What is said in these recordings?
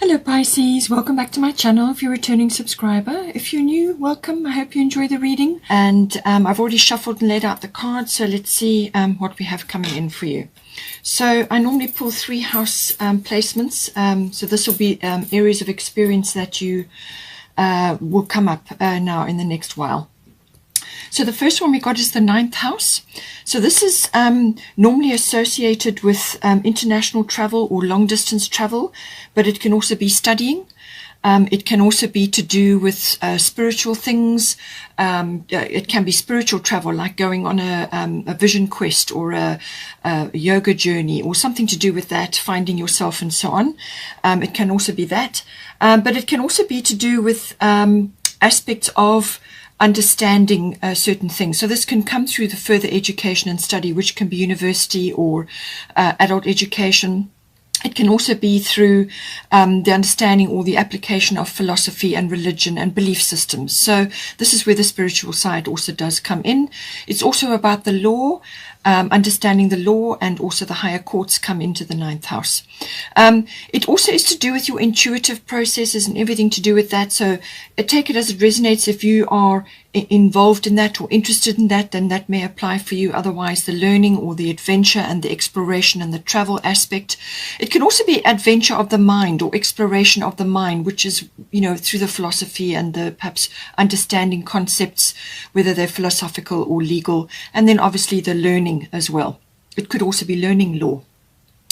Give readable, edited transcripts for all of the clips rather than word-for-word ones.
Hello Pisces, welcome back to my channel if you're a returning subscriber. If you're new, welcome. I hope you enjoy the reading. And I've already shuffled and laid out the cards, so let's see what we have coming in for you. So I normally pull 3 house placements, so this will be areas of experience that you will come up now in the next while. So the first one we got is the 9th house. So this is normally associated with international travel or long distance travel, but it can also be studying. It can also be to do with spiritual things. It can be spiritual travel, like going on a vision quest or a yoga journey or something to do with that, finding yourself and so on. It can also be that. But it can also be to do with aspects of understanding certain things. So this can come through the further education and study, which can be university or adult education. It can also be through the understanding or the application of philosophy and religion and belief systems. So this is where the spiritual side also does come in. It's also about the law, understanding the law, and also the higher courts come into the 9th house. It also is to do with your intuitive processes and everything to do with that. So take it as it resonates. If you are involved in that or interested in that, then that may apply for you. Otherwise, the learning or the adventure and the exploration and the travel aspect. It can also be adventure of the mind or exploration of the mind, which is, you know, through the philosophy and the perhaps understanding concepts, whether they're philosophical or legal, and then obviously the learning as well. It could also be learning law,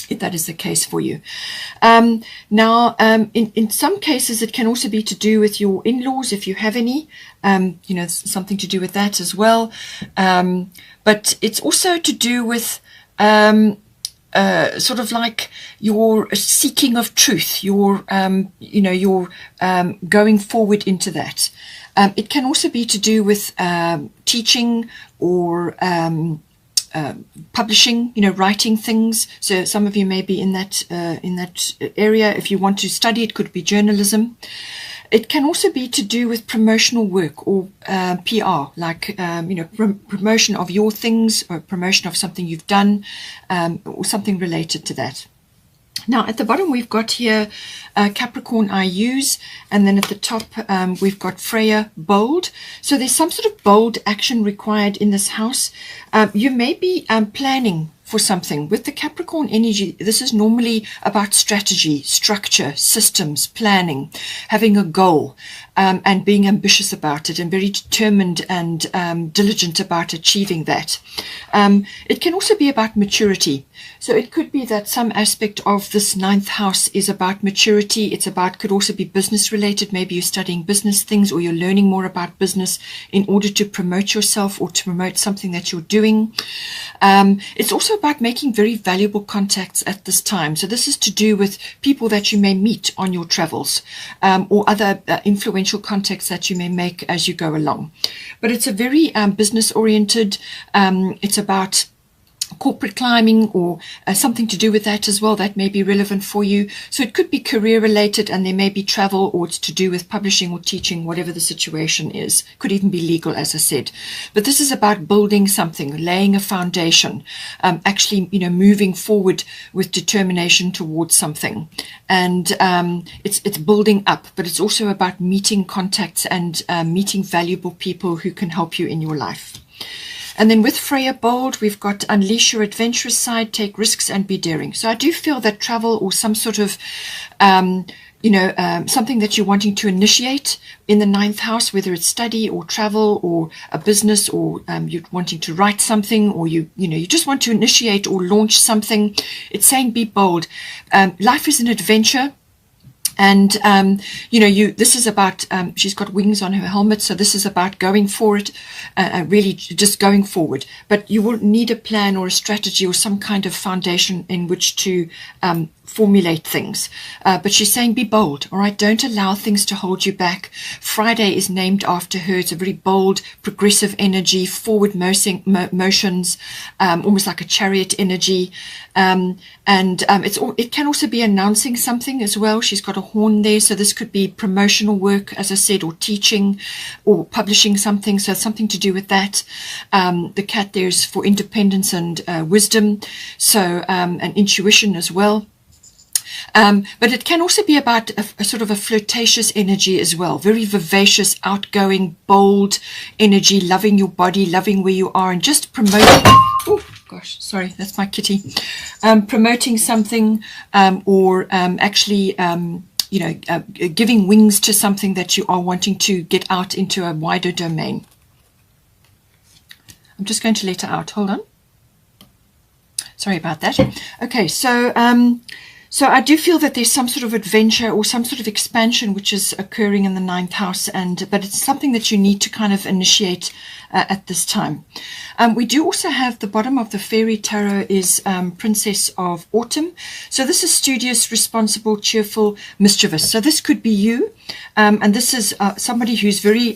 if that is the case for you. Now, in some cases, it can also be to do with your in-laws, if you have any, you know, something to do with that as well. But it's also to do with sort of like your seeking of truth, your, you know, your going forward into that. It can also be to do with teaching or publishing, you know, writing things. So some of you may be in that area. If you want to study, it could be journalism. It can also be to do with promotional work or PR, like, you know, promotion of your things or promotion of something you've done, or something related to that. Now, at the bottom, we've got here Capricorn, I use, and then at the top, we've got Freya, bold. So there's some sort of bold action required in this house. You may be planning for something. With the Capricorn energy, this is normally about strategy, structure, systems, planning, having a goal, and being ambitious about it and very determined and diligent about achieving that. It can also be about maturity. So it could be that some aspect of this 9th house is about maturity. It's about, could also be business related. Maybe you're studying business things or you're learning more about business in order to promote yourself or to promote something that you're doing. It's also about making very valuable contacts at this time. So this is to do with people that you may meet on your travels, or other influential contacts that you may make as you go along. But it's a very business oriented, it's about corporate climbing or something to do with that as well. That may be relevant for you. So it could be career related, and there may be travel, or it's to do with publishing or teaching, whatever the situation is. Could even be legal, as I said. But this is about building something, laying a foundation, actually, you know, moving forward with determination towards something. And it's building up, but it's also about meeting contacts and meeting valuable people who can help you in your life. And then with Freya Bold, we've got unleash your adventurous side, take risks and be daring. So I do feel that travel or some sort of, you know, something that you're wanting to initiate in the 9th house, whether it's study or travel or a business, or you're wanting to write something, or you know, you just want to initiate or launch something. It's saying be bold. Life is an adventure. And, you know, this is about, she's got wings on her helmet. So this is about going for it, really just going forward. But you will need a plan or a strategy or some kind of foundation in which to formulate things. But she's saying be bold, all right? Don't allow things to hold you back. Friday is named after her. It's a very bold, progressive energy, forward motions, almost like a chariot energy. It can also be announcing something as well. She's got a horn there, so this could be promotional work, as I said, or teaching or publishing something, so something to do with that. The cat there is for independence and wisdom, so and intuition as well. But it can also be about a sort of a flirtatious energy as well, very vivacious, outgoing, bold energy, loving your body, loving where you are, and just promoting. Oh gosh, sorry, that's my kitty. Promoting something, or actually, giving wings to something that you are wanting to get out into a wider domain. I'm just going to let her out. Hold on. Sorry about that. Okay, so I do feel that there's some sort of adventure or some sort of expansion which is occurring in the 9th house, but it's something that you need to kind of initiate at this time. We do also have the bottom of the fairy tarot is Princess of Autumn. So this is studious, responsible, cheerful, mischievous. So this could be you, and this is somebody who's very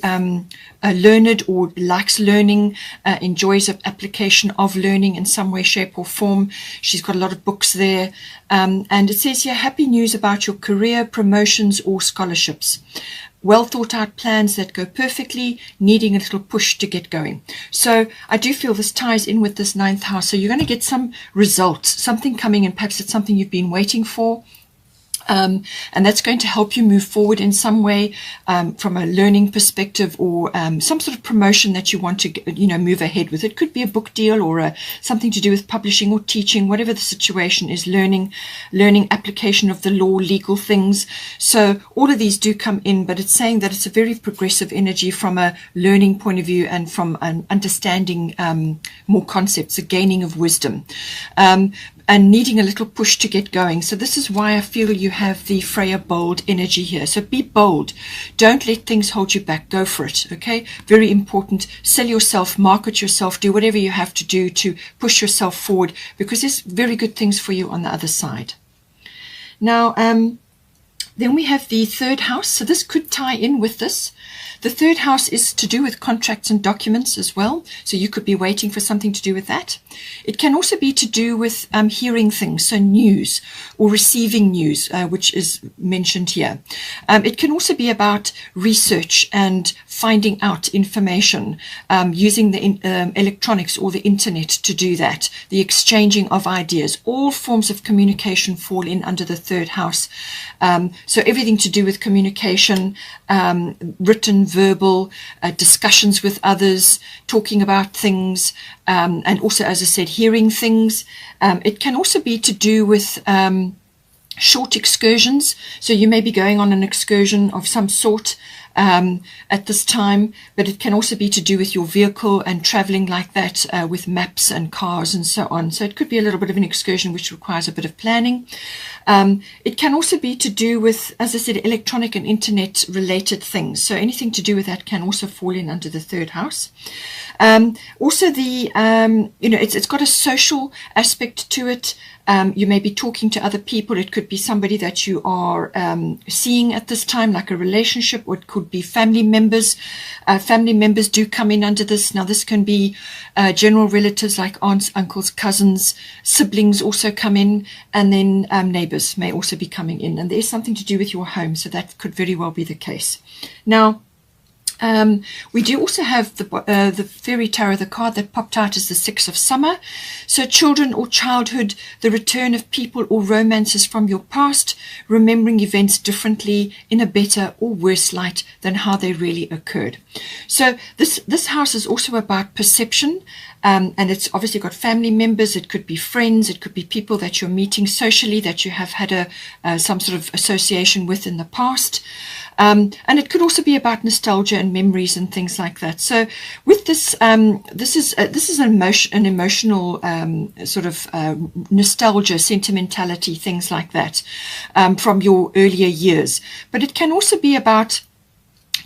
learned or likes learning, enjoys an application of learning in some way, shape or form. She's got a lot of books there, and it says here, happy news about your career, promotions or scholarships. Well thought out plans that go perfectly, needing a little push to get going. So I do feel this ties in with this 9th house. So you're going to get some results, something coming in. Perhaps it's something you've been waiting for. And that's going to help you move forward in some way, from a learning perspective, or some sort of promotion that you want to, move ahead with. It could be a book deal or something to do with publishing or teaching, whatever the situation is, learning application of the law, legal things. So all of these do come in, but it's saying that it's a very progressive energy from a learning point of view and from an understanding more concepts, a gaining of wisdom. And needing a little push to get going. So this is why I feel you have the Freya bold energy here. So be bold. Don't let things hold you back. Go for it, okay? Very important. Sell yourself, market yourself, do whatever you have to do to push yourself forward, because there's very good things for you on the other side. Now, then we have the 3rd house. So this could tie in with this. The 3rd house is to do with contracts and documents as well. So you could be waiting for something to do with that. It can also be to do with hearing things, so news or receiving news, which is mentioned here. It can also be about research and finding out information, using the electronics or the internet to do that, the exchanging of ideas. All forms of communication fall in under the 3rd house. So everything to do with communication, written, verbal, discussions with others, talking about things, and also, as I said, hearing things. It can also be to do with short excursions. So you may be going on an excursion of some sort at this time, but it can also be to do with your vehicle and traveling like that, with maps and cars and so on. So it could be a little bit of an excursion which requires a bit of planning. It can also be to do with, as I said, electronic and internet related things. So anything to do with that can also fall in under the 3rd house. Also the, it's got a social aspect to it. You may be talking to other people. It could be somebody that you are seeing at this time, like a relationship, or it could be family members. Family members do come in under this. Now, this can be general relatives like aunts, uncles, cousins, siblings also come in, and then neighbors may also be coming in. And there's something to do with your home, so that could very well be the case. Now, we do also have the fairy tarot. The card that popped out is the 6 of summer. So children or childhood, the return of people or romances from your past, remembering events differently in a better or worse light than how they really occurred. So this house is also about perception, and it's obviously got family members. It could be friends. It could be people that you're meeting socially that you have had some sort of association with in the past. And it could also be about nostalgia and memories and things like that. So with this, this is an emotional sort of nostalgia, sentimentality, things like that, from your earlier years. But it can also be about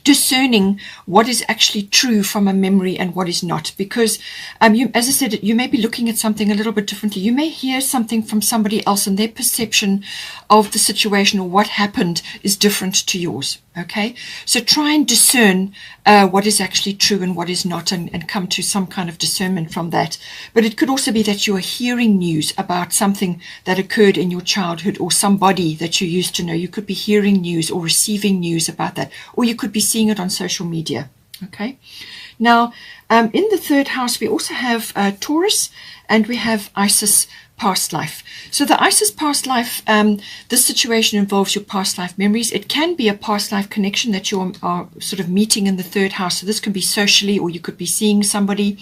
discerning what is actually true from a memory and what is not, because as I said, you may be looking at something a little bit differently. You may hear something from somebody else and their perception of the situation or what happened is different to yours. Okay, so try and discern what is actually true and what is not, and come to some kind of discernment from that. But it could also be that you are hearing news about something that occurred in your childhood or somebody that you used to know. You could be hearing news or receiving news about that, or you could be seeing it on social media. Okay, now in the 3rd house we also have Taurus, and we have Isis, past life. So the Isis past life, this situation involves your past life memories. It can be a past life connection that you are sort of meeting in the third house. So this can be socially, or you could be seeing somebody.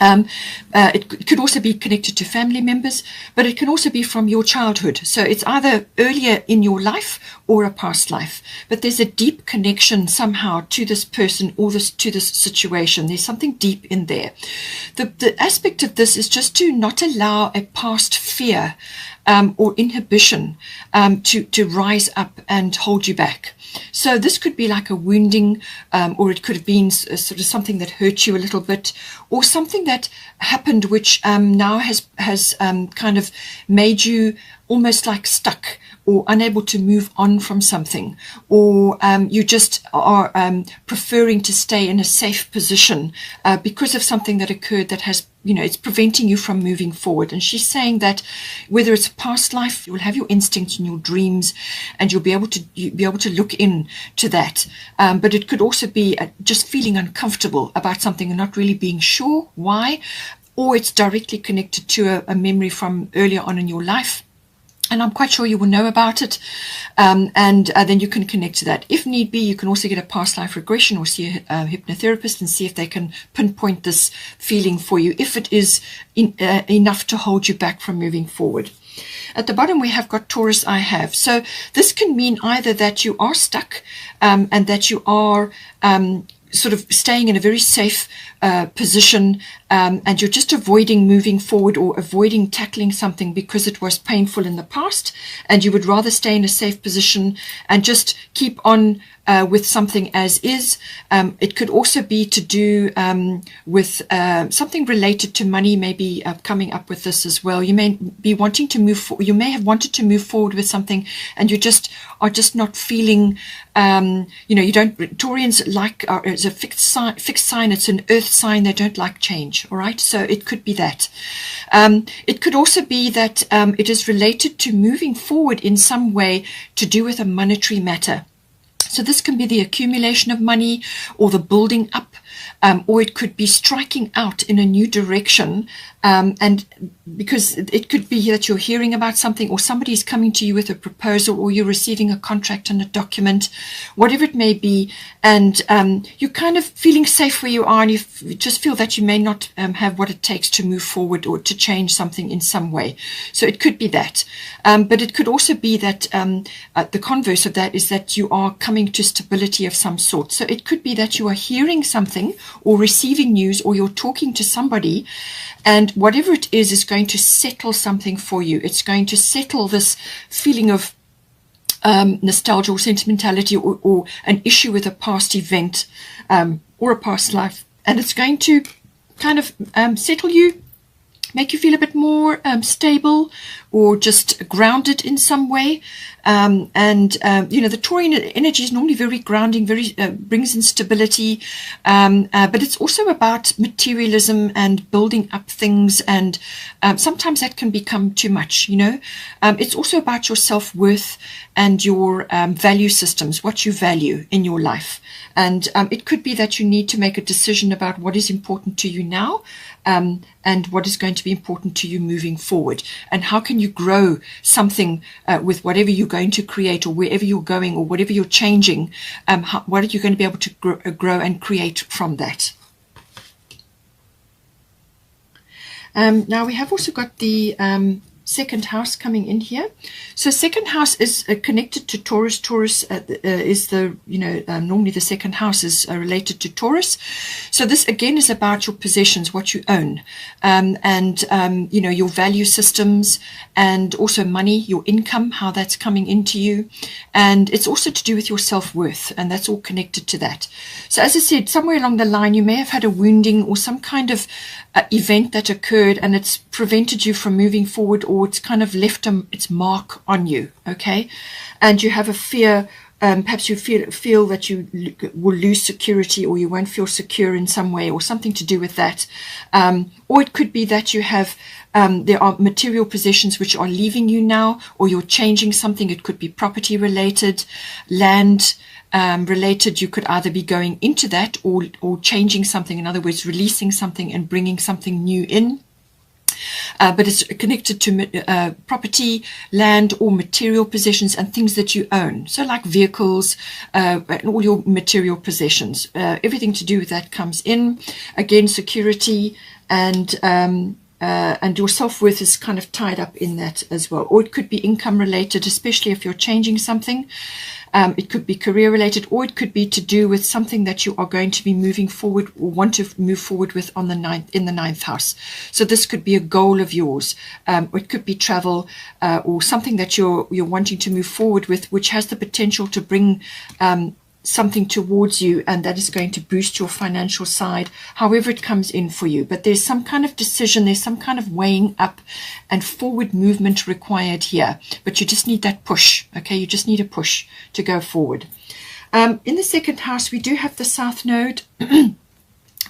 It could also be connected to family members, but it can also be from your childhood. So it's either earlier in your life or a past life. But there's a deep connection somehow to this person or to this situation. There's something deep in there. The aspect of this is just to not allow a past fear or inhibition to rise up and hold you back. So this could be like a wounding, or it could have been sort of something that hurt you a little bit, or something that happened which now has kind of made you almost like stuck or unable to move on from something, or you just are preferring to stay in a safe position because of something that occurred that has, it's preventing you from moving forward. And she's saying that whether it's a past life, you'll have your instincts and your dreams, and you'll be able to look into that. But it could also be just feeling uncomfortable about something and not really being sure why, or it's directly connected to a memory from earlier on in your life. And I'm quite sure you will know about it, and then you can connect to that. If need be, you can also get a past life regression or see a hypnotherapist and see if they can pinpoint this feeling for you, if it is enough to hold you back from moving forward. At the bottom, we have got Taurus, I have. So this can mean either that you are stuck and that you are sort of staying in a very safe position, and you're just avoiding moving forward or avoiding tackling something because it was painful in the past, and you would rather stay in a safe position and just keep on with something as is. It could also be to do with something related to money, maybe coming up with this as well. You may be wanting to move you may have wanted to move forward with something, and you are just not feeling, you don't, Taurians like, it's a fixed sign, it's an earth sign, they don't like change, all right? So it could be that. It could also be that it is related to moving forward in some way to do with a monetary matter. So this can be the accumulation of money or the building up, or it could be striking out in a new direction, and because it could be that you're hearing about something, or somebody is coming to you with a proposal, or you're receiving a contract and a document, whatever it may be, and you're kind of feeling safe where you are, and you just feel that you may not have what it takes to move forward or to change something in some way. So it could be that, but it could also be that the converse of that is that you are coming to stability of some sort. So it could be that you are hearing something or receiving news, or you're talking to somebody, and whatever it is going to settle something for you. It's going to settle this feeling of nostalgia or sentimentality, or an issue with a past event or a past life, and it's going to kind of settle you, make you feel a bit more stable or just grounded in some way. The Taurian energy is normally very grounding, very brings in stability, but it's also about materialism and building up things, and sometimes that can become too much, It's also about your self-worth and your value systems, what you value in your life. And it could be that you need to make a decision about what is important to you now, and what is going to be important to you moving forward, and how can you grow something with whatever you're going to create, or wherever you're going, or whatever you're changing. What are you going to be able to grow and create from that? Now we have also got the second house coming in here. So second house is connected to Taurus. Taurus is the, normally the second house is related to Taurus. So this again is about your possessions, what you own, and your value systems, and also money, your income, how that's coming into you. And it's also to do with your self-worth, and that's all connected to that. So as I said, somewhere along the line, you may have had a wounding or some kind of event that occurred, and it's prevented you from moving forward, or it's kind of left its mark on you, okay? And you have a fear, perhaps you feel that you will lose security, or you won't feel secure in some way, or something to do with that. Or it could be that you have, there are material possessions which are leaving you now, or you're changing something. It could be property related, land related. You could either be going into that or changing something, in other words, releasing something and bringing something new in. But it's connected to property, land, or material possessions and things that you own. So like vehicles and all your material possessions. Everything to do with that comes in. Again, security and your self-worth is kind of tied up in that as well. Or it could be income related, especially if you're changing something. It could be career related, or it could be to do with something that you are going to be moving forward or want to move forward with on the in the 9th house. So this could be a goal of yours. Or it could be travel or something that you're wanting to move forward with, which has the potential to bring something towards you, and that is going to boost your financial side, however it comes in for you. But there's some kind of decision, there's some kind of weighing up and forward movement required here. But you just need that push, okay? You just need a push to go forward. In the 2nd house, we do have the South Node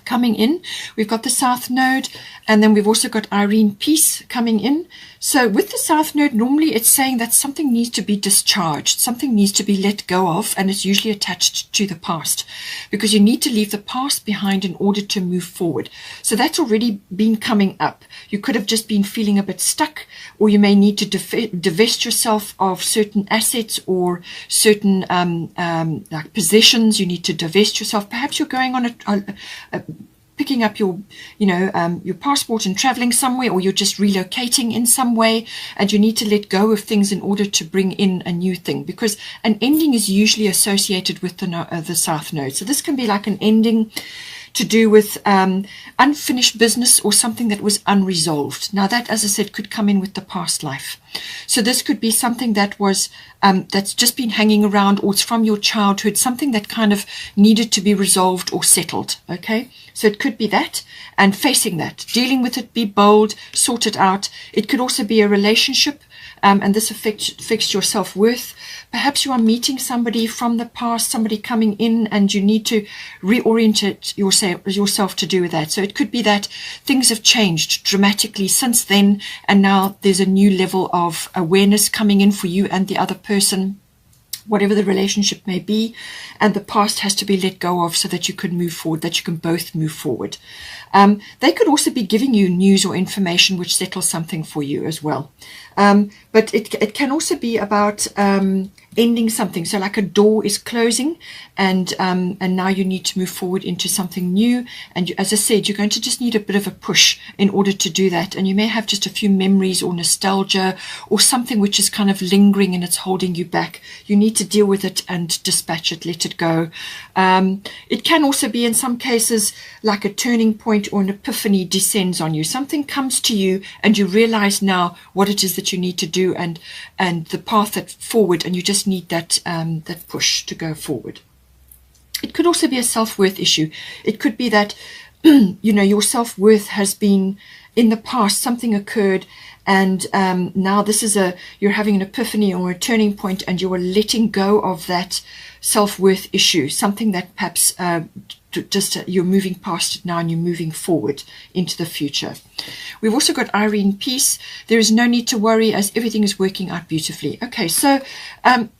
coming in. We've got the South Node, and then we've also got Irene Peace coming in. So with the South Node, normally it's saying that something needs to be discharged, something needs to be let go of, and it's usually attached to the past, because you need to leave the past behind in order to move forward. So that's already been coming up. You could have just been feeling a bit stuck, or you may need to divest yourself of certain assets or certain like possessions. You need to divest yourself. Perhaps you're going on picking up your passport and traveling somewhere, or you're just relocating in some way, and you need to let go of things in order to bring in a new thing, because an ending is usually associated with the South Node. So this can be like an ending to do with unfinished business or something that was unresolved. Now that, as I said, could come in with the past life. So this could be something that was that's just been hanging around, or it's from your childhood, something that kind of needed to be resolved or settled. Okay, so it could be that, and facing that, dealing with it, be bold, sort it out. It could also be a relationship, and this affects your self-worth. Perhaps you are meeting somebody from the past, somebody coming in, and you need to reorient yourself to do with that. So it could be that things have changed dramatically since then, and now there's a new level of awareness coming in for you and the other person, whatever the relationship may be, and the past has to be let go of so that you can move forward, that you can both move forward. They could also be giving you news or information which settles something for you as well. But it can also be about ending something. So like a door is closing, and now you need to move forward into something new. And as I said, you're going to just need a bit of a push in order to do that. And you may have just a few memories or nostalgia or something which is kind of lingering and it's holding you back. You need to deal with it and dispatch it, let it go. It can also be, in some cases, like a turning point or an epiphany descends on you. Something comes to you and you realize now what it is that you need to do, and the path that forward, and you just need that that push to go forward. It could also be a self-worth issue. It could be that your self-worth has been, in the past something occurred, and now this is you're having an epiphany or a turning point, and you are letting go of that self-worth issue, something that perhaps you're moving past it now and you're moving forward into the future. We've also got Irene Peace. There is no need to worry, as everything is working out beautifully. Okay, so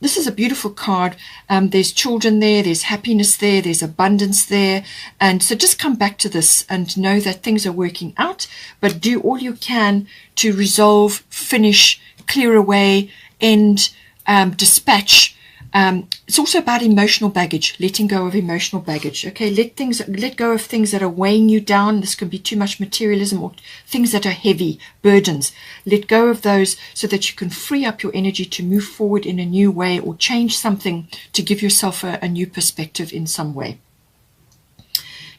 this is a beautiful card. There's children there, there's happiness there, there's abundance there. And so just come back to this and know that things are working out, but do all you can to resolve, finish, clear away, end, dispatch. It's also about emotional baggage, letting go of emotional baggage. Okay, let go of things that are weighing you down. This can be too much materialism or things that are heavy, burdens. Let go of those so that you can free up your energy to move forward in a new way, or change something to give yourself a new perspective in some way.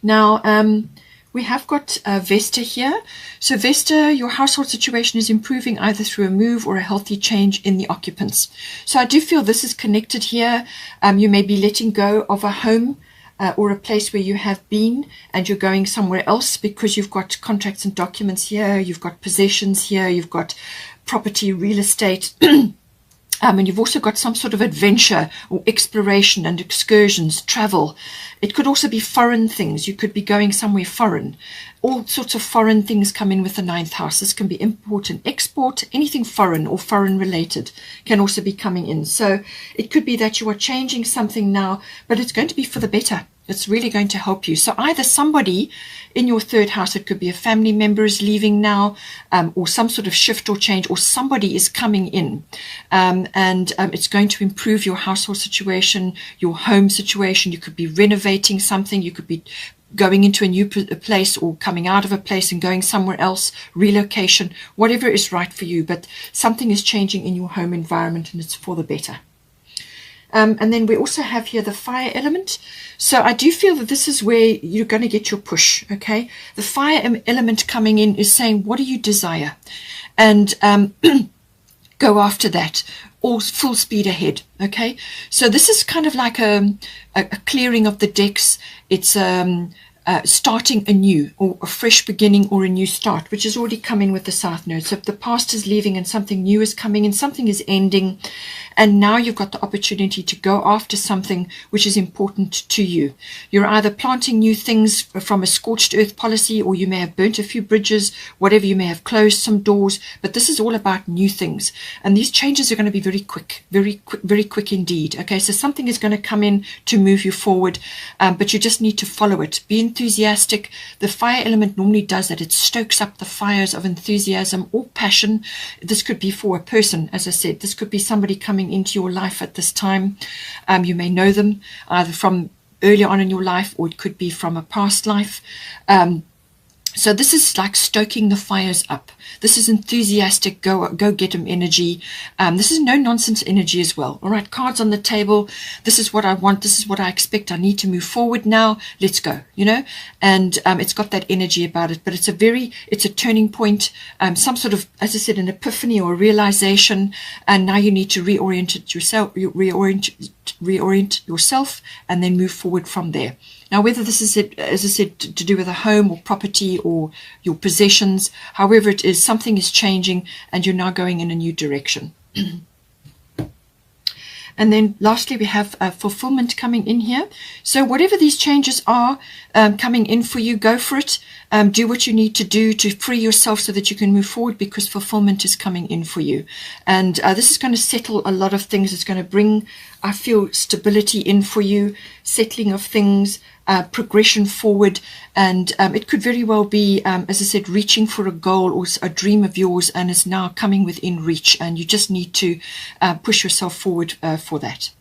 Now, we have got Vesta here. So Vesta, your household situation is improving either through a move or a healthy change in the occupants. So I do feel this is connected here. You may be letting go of a home or a place where you have been, and you're going somewhere else because you've got contracts and documents here, you've got possessions here, you've got property, real estate. And you've also got some sort of adventure or exploration and excursions, travel. It could also be foreign things. You could be going somewhere foreign. All sorts of foreign things come in with the 9th house. This can be import and export. Anything foreign or foreign related can also be coming in. So it could be that you are changing something now, but it's going to be for the better. It's really going to help you. So either somebody in your third house, it could be a family member is leaving now, or some sort of shift or change, or somebody is coming in, and it's going to improve your household situation, your home situation. You could be renovating something. You could be going into a new place, or coming out of a place and going somewhere else, relocation, whatever is right for you. But something is changing in your home environment, and it's for the better. And then we also have here the fire element. So I do feel that this is where you're going to get your push, okay? The fire element coming in is saying, what do you desire? And go after that, all full speed ahead, okay? So this is kind of like a clearing of the decks. It's starting anew, or a fresh beginning, or a new start, which is already coming with the South Node. So if the past is leaving and something new is coming and something is ending, and now you've got the opportunity to go after something which is important to you. You're either planting new things from a scorched earth policy, or you may have burnt a few bridges, whatever, you may have closed some doors, but this is all about new things. And these changes are going to be very quick, very quick indeed. Okay, so something is going to come in to move you forward, but you just need to follow it. Be enthusiastic. The fire element normally does that. It stokes up the fires of enthusiasm or passion. This could be for a person, as I said. This could be somebody coming into your life at this time. You may know them either from earlier on in your life, or it could be from a past life. So this is like stoking the fires up. This is enthusiastic, go get them energy. This is no nonsense energy as well. All right, cards on the table. This is what I want. This is what I expect. I need to move forward now. Let's go, you know. And it's got that energy about it. But it's a turning point. Some sort of, as I said, an epiphany or a realization. And now you need to reorient yourself, and then move forward from there. Now, whether this is, as I said, to do with a home or property or your possessions, however it is, something is changing and you're now going in a new direction. And then lastly, we have fulfillment coming in here. So whatever these changes are coming in for you, go for it. Do what you need to do to free yourself so that you can move forward, because fulfillment is coming in for you. And this is going to settle a lot of things. It's going to bring, I feel, stability in for you, settling of things, progression forward. And it could very well be, as I said, reaching for a goal or a dream of yours, and it's now coming within reach, and you just need to push yourself forward for that.